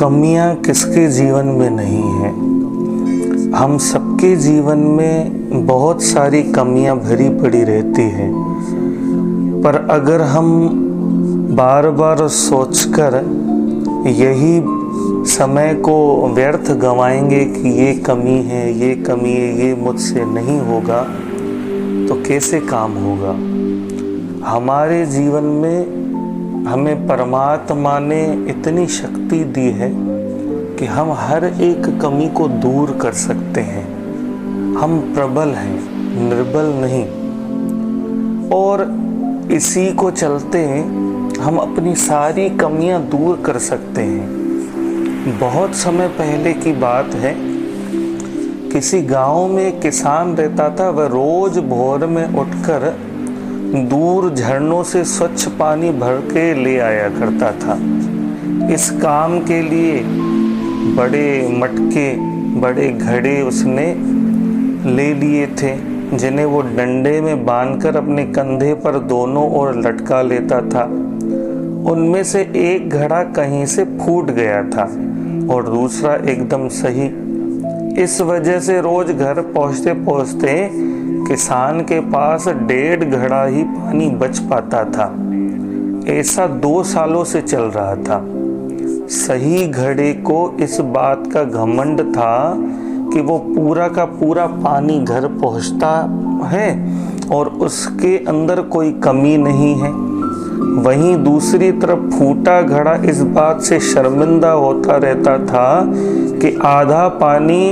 कमियां किसके जीवन में नहीं हैं। हम सबके जीवन में बहुत सारी कमियां भरी पड़ी रहती हैं, पर अगर हम बार बार सोचकर यही समय को व्यर्थ गंवाएंगे कि ये कमी है, ये कमी है, ये मुझसे नहीं होगा, तो कैसे काम होगा। हमारे जीवन में हमें परमात्मा ने इतनी शक्ति दी है कि हम हर एक कमी को दूर कर सकते हैं। हम प्रबल हैं, निर्बल नहीं। और इसी को चलते हम अपनी सारी कमियां दूर कर सकते हैं। बहुत समय पहले की बात है, किसी गांव में एक किसान रहता था। वह रोज भोर में उठकर दूर झरनों से स्वच्छ पानी भर के ले आया करता था। इस काम के लिए बड़े मटके, बड़े घड़े उसने ले लिए थे, जिन्हें वो डंडे में बांधकर अपने कंधे पर दोनों ओर लटका लेता था। उनमें से एक घड़ा कहीं से फूट गया था और दूसरा एकदम सही। इस वजह से रोज घर पहुंचते पहुंचते किसान के पास 1.5 घड़ा ही पानी बच पाता था। ऐसा 2 सालों से चल रहा था। सही घड़े को इस बात का घमंड था कि वो पूरा का पूरा पानी घर पहुंचता है और उसके अंदर कोई कमी नहीं है। वहीं दूसरी तरफ फूटा घड़ा इस बात से शर्मिंदा होता रहता था कि आधा पानी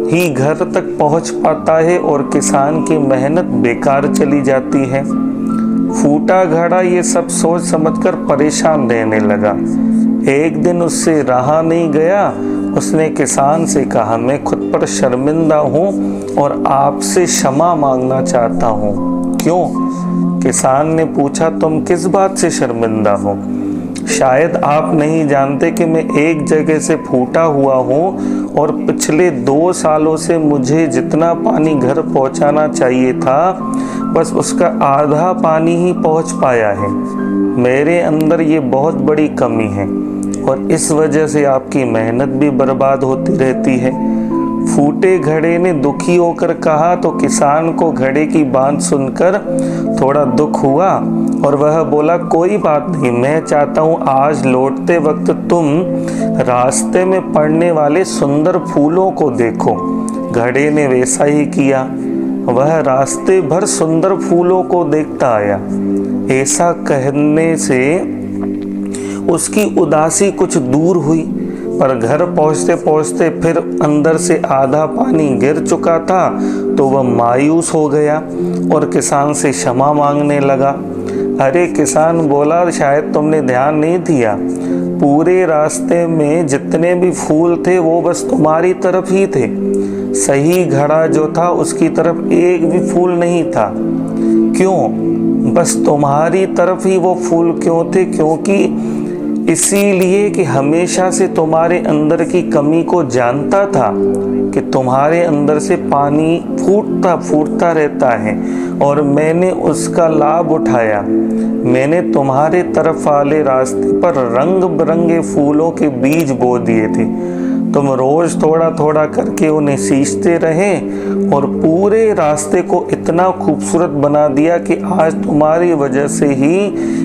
ही घर तक पहुंच पाता है और किसान की मेहनत बेकार चली जाती है। फूटा घड़ा ये सब सोच समझकर परेशान रहने लगा। एक दिन उससे रहा नहीं गया। उसने किसान से कहा, मैं खुद पर शर्मिंदा हूँ और आपसे क्षमा मांगना चाहता हूँ। क्यों? किसान ने पूछा, तुम किस बात से शर्मिंदा हो? शायद आप नहीं जानते कि मैं एक जगह से फूटा हुआ हूँ और पिछले 2 सालों से मुझे जितना पानी घर पहुँचाना चाहिए था, बस उसका आधा पानी ही पहुँच पाया है। मेरे अंदर ये बहुत बड़ी कमी है और इस वजह से आपकी मेहनत भी बर्बाद होती रहती है। फूटे घड़े ने दुखी होकर कहा तो किसान को घड़े की बात सुनकर थोड़ा दुख हुआ और वह बोला, कोई बात नहीं, मैं चाहता हूँ आज लौटते वक्त तुम रास्ते में पड़ने वाले सुंदर फूलों को देखो। घड़े ने वैसा ही किया। वह रास्ते भर सुंदर फूलों को देखता आया। ऐसा कहने से उसकी उदासी कुछ दूर हुई, पर घर पहुँचते पहुँचते फिर अंदर से आधा पानी गिर चुका था तो वह मायूस हो गया और किसान से क्षमा मांगने लगा। अरे, किसान बोला, शायद तुमने ध्यान नहीं दिया, पूरे रास्ते में जितने भी फूल थे वो बस तुम्हारी तरफ ही थे। सही घड़ा जो था उसकी तरफ एक भी फूल नहीं था। क्यों? बस तुम्हारी तरफ ही वो फूल क्यों थे? क्योंकि इसीलिए कि हमेशा से तुम्हारे अंदर की कमी को जानता था कि तुम्हारे अंदर से पानी फूटता रहता है और मैंने उसका लाभ उठाया। मैंने तुम्हारे तरफ वाले रास्ते पर रंग बिरंगे फूलों के बीज बो दिए थे। तुम रोज थोड़ा थोड़ा करके उन्हें सींचते रहे और पूरे रास्ते को इतना खूबसूरत बना दिया कि आज तुम्हारी वजह से ही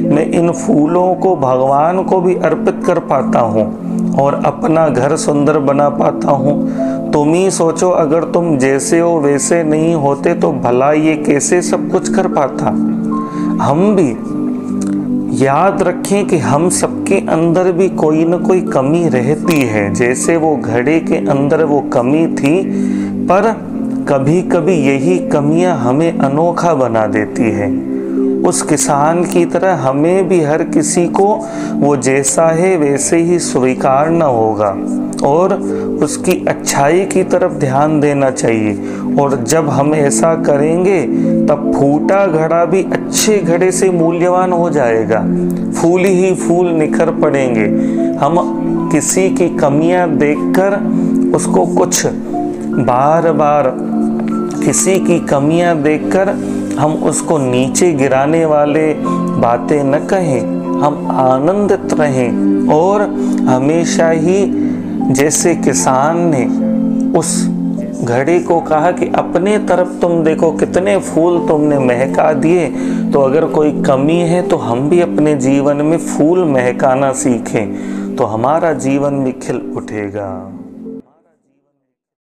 मैं इन फूलों को भगवान को भी अर्पित कर पाता हूँ और अपना घर सुंदर बना पाता हूँ। तुम ही सोचो, अगर तुम जैसे हो वैसे नहीं होते तो भला ये कैसे सब कुछ कर पाता। हम भी याद रखें कि हम सबके अंदर भी कोई न कोई कमी रहती है। जैसे वो घड़े के अंदर वो कमी थी, पर कभी कभी यही कमियां हमें अनोखा बना देती है। उस किसान की तरह हमें भी हर किसी को वो जैसा है वैसे ही स्वीकारना होगा और उसकी अच्छाई की तरफ ध्यान देना चाहिए। और जब हम ऐसा करेंगे तब फूटा घड़ा भी अच्छे घड़े से मूल्यवान हो जाएगा। फूल ही फूल निखर पड़ेंगे। हम किसी की कमियां देखकर उसको कुछ बार बार किसी की कमियां देखकर हम उसको नीचे गिराने वाले बातें न कहें, हम आनंदित रहें और हमेशा ही जैसे किसान ने उस घड़े को कहा कि अपने तरफ तुम देखो कितने फूल तुमने महका दिए, तो अगर कोई कमी है तो हम भी अपने जीवन में फूल महकाना सीखें तो हमारा जीवन भी खिल उठेगा।